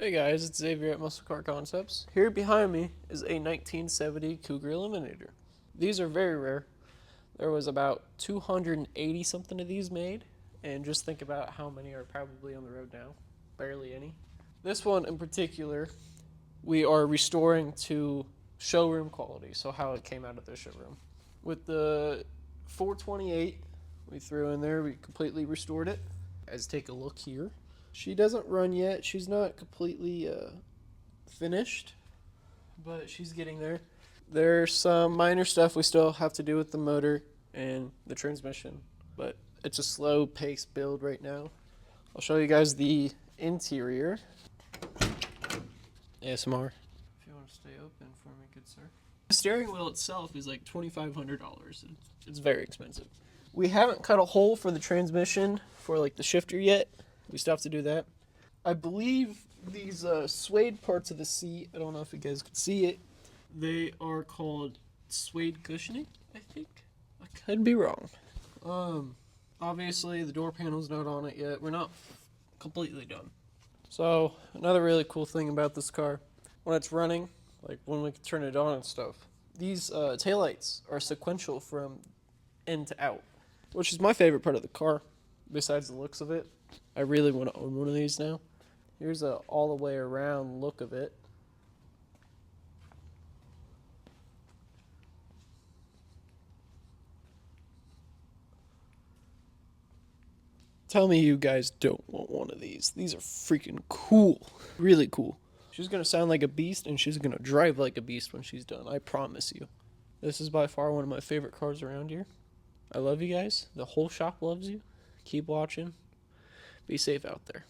Hey guys, it's Zavier at Muscle Car Concepts. Here behind me is a 1970 Cougar Eliminator. These are very rare. There was about 280 something of these made, and just think about how many are probably on the road now. Barely any. This one in particular, we are restoring to showroom quality, so how it came out of the showroom. With the 428 we threw in there, we completely restored it. Guys, take a look here. She doesn't run yet. She's not completely finished, but she's getting there. There's some minor stuff we still have to do with the motor and the transmission, but it's a slow pace build right now. I'll show you guys the interior. ASMR. If you want to stay open for me, good sir. The steering wheel itself is like $2,500. It's very expensive. We haven't cut a hole for the transmission for like the shifter yet. We still have to do that. I believe these suede parts of the seat, I don't know if you guys can see it, they are called suede cushioning, I think. I could be wrong. Obviously the door panel's not on it yet. We're not completely done. So another really cool thing about this car, when it's running, like when we can turn it on and stuff, these taillights are sequential from in to out, which is my favorite part of the car, besides the looks of it. I really want to own one of these now. Here's a all the way around look of it. Tell me you guys don't want one of these. These are freaking cool. Really cool. She's going to sound like a beast, and she's going to drive like a beast when she's done. I promise you. This is by far one of my favorite cars around here. I love you guys. The whole shop loves you. Keep watching. Be safe out there.